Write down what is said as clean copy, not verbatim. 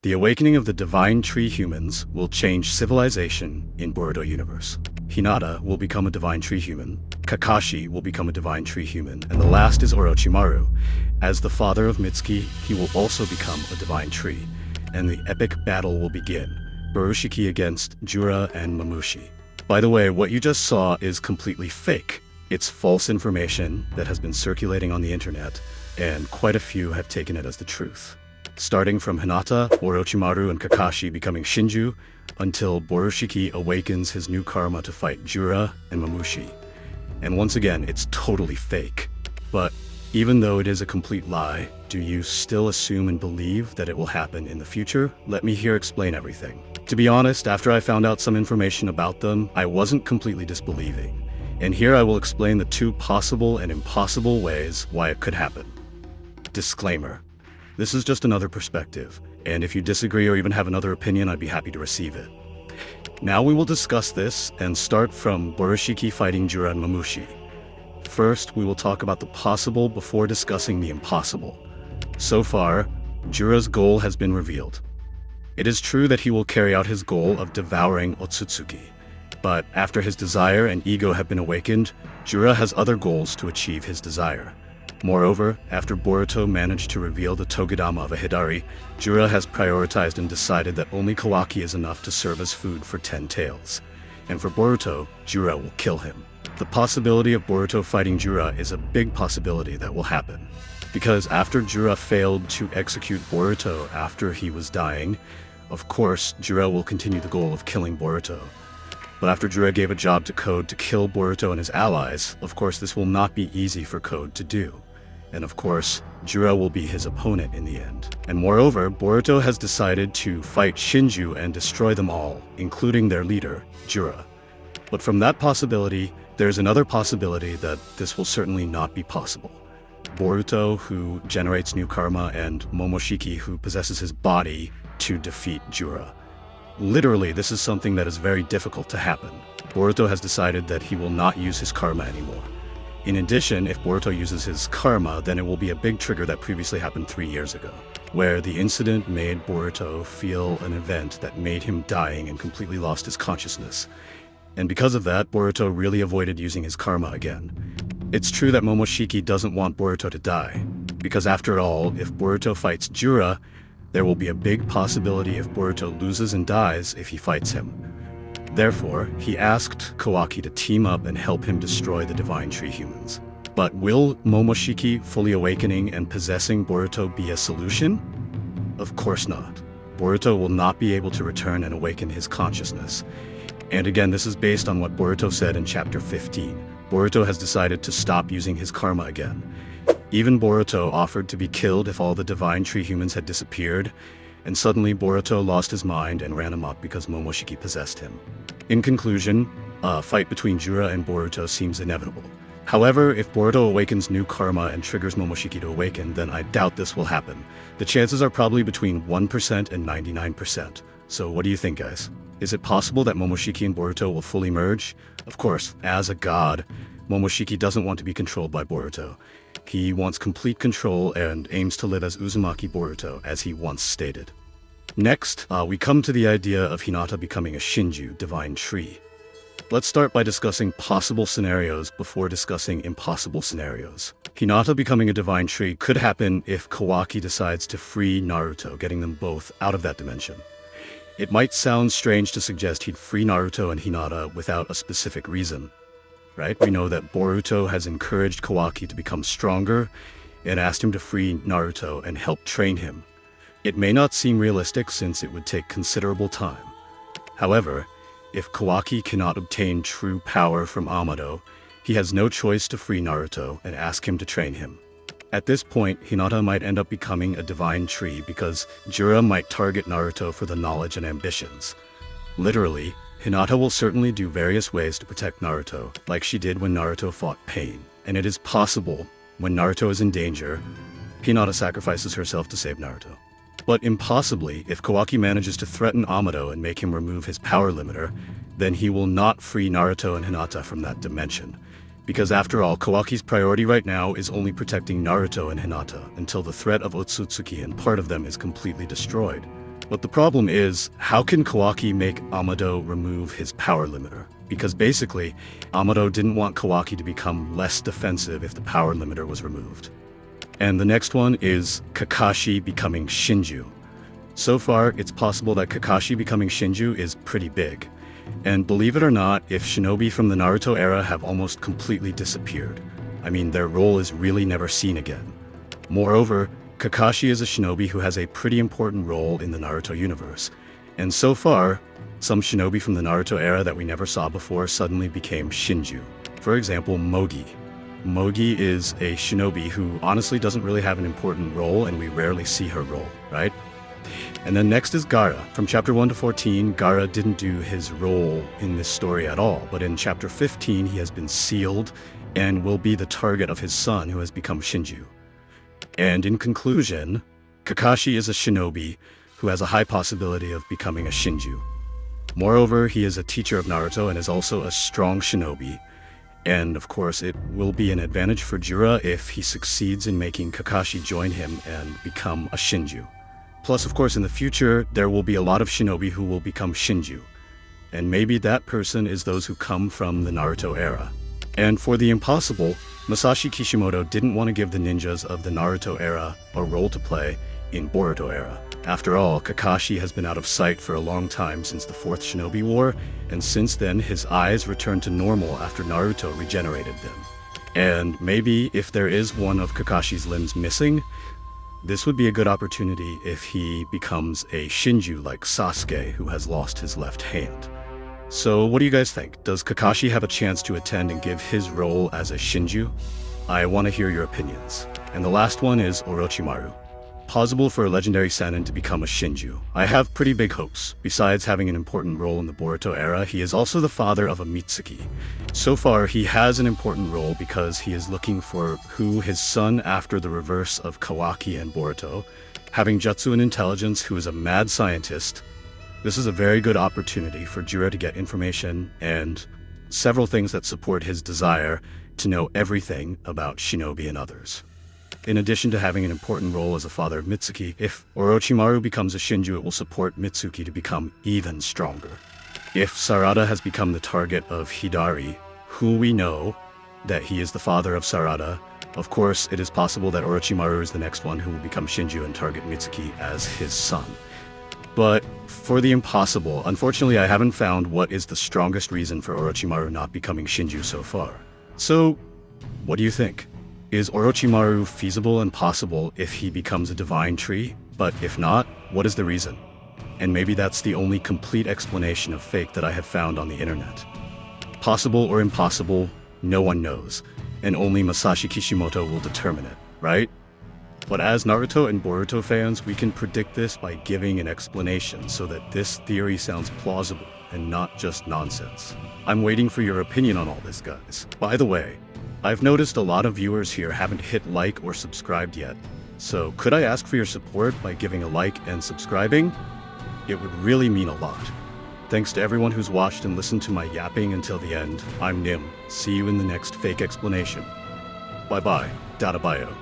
The awakening of the Divine Tree humans will change civilization in Boruto universe. Hinata will become a Divine Tree human, Kakashi will become a Divine Tree human, and the last is Orochimaru. As the father of Mitsuki, he will also become a Divine Tree, and the epic battle will begin. Borushiki against Jura and Mamushi. By the way, what you just saw is completely fake. It's false information that has been circulating on the internet, and quite a few have taken it as the truth. Starting from Hinata, Orochimaru, and Kakashi becoming Shinju, until Borushiki awakens his new karma to fight Jura and Mamushi. And once again, it's totally fake. But even though it is a complete lie, do you still assume and believe that it will happen in the future? Let me here explain everything. To be honest, after I found out some information about them, I wasn't completely disbelieving. And here I will explain the two possible and impossible ways why it could happen. Disclaimer. This is just another perspective, and if you disagree or even have another opinion, I'd be happy to receive it. Now we will discuss this and start from Borushiki fighting Jura and Mamushi. First, we will talk about the possible before discussing the impossible. So far, Jura's goal has been revealed. It is true that he will carry out his goal of devouring Otsutsuki, but after his desire and ego have been awakened, Jura has other goals to achieve his desire. Moreover, after Boruto managed to reveal the Togodama of a Hidari, Jura has prioritized and decided that only Kawaki is enough to serve as food for 10 tails. And for Boruto, Jura will kill him. The possibility of Boruto fighting Jura is a big possibility that will happen. Because after Jura failed to execute Boruto after he was dying, of course, Jura will continue the goal of killing Boruto. But after Jura gave a job to Code to kill Boruto and his allies, of course this will not be easy for Code to do. And of course, Jura will be his opponent in the end. And moreover, Boruto has decided to fight Shinju and destroy them all, including their leader, Jura. But from that possibility, there's another possibility that this will certainly not be possible. Boruto, who generates new karma, and Momoshiki, who possesses his body to defeat Jura. Literally, this is something that is very difficult to happen. Boruto has decided that he will not use his karma anymore. In addition, if Boruto uses his karma, then it will be a big trigger that previously happened 3 years ago, where the incident made Boruto feel an event that made him dying and completely lost his consciousness. And because of that, Boruto really avoided using his karma again. It's true that Momoshiki doesn't want Boruto to die, because after all, if Boruto fights Jura, there will be a big possibility if Boruto loses and dies if he fights him. Therefore, he asked Kawaki to team up and help him destroy the Divine Tree humans. But will Momoshiki fully awakening and possessing Boruto be a solution? Of course not. Boruto will not be able to return and awaken his consciousness. And again, this is based on what Boruto said in chapter 15. Boruto has decided to stop using his karma again. Even Boruto offered to be killed if all the Divine Tree humans had disappeared, and suddenly Boruto lost his mind and ran amok because Momoshiki possessed him. In conclusion, a fight between Jura and Boruto seems inevitable. However, if Boruto awakens new karma and triggers Momoshiki to awaken, then I doubt this will happen. The chances are probably between 1% and 99%. So what do you think, guys? Is it possible that Momoshiki and Boruto will fully merge? Of course, as a god, Momoshiki doesn't want to be controlled by Boruto. He wants complete control and aims to live as Uzumaki Boruto, as he once stated. Next, we come to the idea of Hinata becoming a Shinju, Divine Tree. Let's start by discussing possible scenarios before discussing impossible scenarios. Hinata becoming a Divine Tree could happen if Kawaki decides to free Naruto, getting them both out of that dimension. It might sound strange to suggest he'd free Naruto and Hinata without a specific reason, right? We know that Boruto has encouraged Kawaki to become stronger and asked him to free Naruto and help train him. It may not seem realistic since it would take considerable time. However, if Kawaki cannot obtain true power from Amado, he has no choice to free Naruto and ask him to train him. At this point, Hinata might end up becoming a Divine Tree because Jura might target Naruto for the knowledge and ambitions. Literally, Hinata will certainly do various ways to protect Naruto, like she did when Naruto fought Pain. And it is possible, when Naruto is in danger, Hinata sacrifices herself to save Naruto. But impossibly, if Kawaki manages to threaten Amado and make him remove his power limiter, then he will not free Naruto and Hinata from that dimension. Because after all, Kawaki's priority right now is only protecting Naruto and Hinata until the threat of Otsutsuki and part of them is completely destroyed. But the problem is, how can Kawaki make Amado remove his power limiter? Because basically, Amado didn't want Kawaki to become less defensive if the power limiter was removed. And the next one is Kakashi becoming Shinju. So far, it's possible that Kakashi becoming Shinju is pretty big. And believe it or not, if shinobi from the Naruto era have almost completely disappeared. I mean, their role is really never seen again. Moreover, Kakashi is a shinobi who has a pretty important role in the Naruto universe. And so far, some shinobi from the Naruto era that we never saw before suddenly became Shinju. For example, Mogi. Mogi is a shinobi who honestly doesn't really have an important role, and we rarely see her role, right? And then next is Gaara. From chapter 1 to 14, Gaara didn't do his role in this story at all, but in chapter 15 he has been sealed and will be the target of his son, who has become Shinju. And in conclusion, Kakashi is a shinobi who has a high possibility of becoming a Shinju. Moreover, he is a teacher of Naruto and is also a strong shinobi. And of course, it will be an advantage for Jura if he succeeds in making Kakashi join him and become a Shinju. Plus, of course, in the future, there will be a lot of shinobi who will become Shinju. And maybe that person is those who come from the Naruto era. And for the impossible, Masashi Kishimoto didn't want to give the ninjas of the Naruto era a role to play in Boruto era. After all, Kakashi has been out of sight for a long time since the 4th Shinobi War, and since then his eyes returned to normal after Naruto regenerated them. And maybe if there is one of Kakashi's limbs missing, this would be a good opportunity if he becomes a Shinju like Sasuke, who has lost his left hand. So what do you guys think? Does Kakashi have a chance to attend and give his role as a Shinju? I want to hear your opinions. And the last one is Orochimaru. Possible for a legendary Sannin to become a Shinju. I have pretty big hopes. Besides having an important role in the Boruto era, he is also the father of a Mitsuki. So far, he has an important role because he is looking for who his son after the reverse of Kawaki and Boruto, having Jutsu and intelligence, who is a mad scientist. This is a very good opportunity for Jura to get information and several things that support his desire to know everything about shinobi and others. In addition to having an important role as a father of Mitsuki, if Orochimaru becomes a Shinju, it will support Mitsuki to become even stronger. If Sarada has become the target of Hidari, who we know that he is the father of Sarada, of course it is possible that Orochimaru is the next one who will become Shinju and target Mitsuki as his son. But for the impossible, unfortunately I haven't found what is the strongest reason for Orochimaru not becoming Shinju so far. So, what do you think? Is Orochimaru feasible and possible if he becomes a divine tree? But if not, what is the reason? And maybe that's the only complete explanation of fake that I have found on the internet. Possible or impossible, no one knows, and only Masashi Kishimoto will determine it, right? But as Naruto and Boruto fans, we can predict this by giving an explanation so that this theory sounds plausible and not just nonsense. I'm waiting for your opinion on all this, guys. By the way, I've noticed a lot of viewers here haven't hit like or subscribed yet. So could I ask for your support by giving a like and subscribing? It would really mean a lot. Thanks to everyone who's watched and listened to my yapping until the end. I'm Nim. See you in the next fake explanation. Bye bye. Data bio.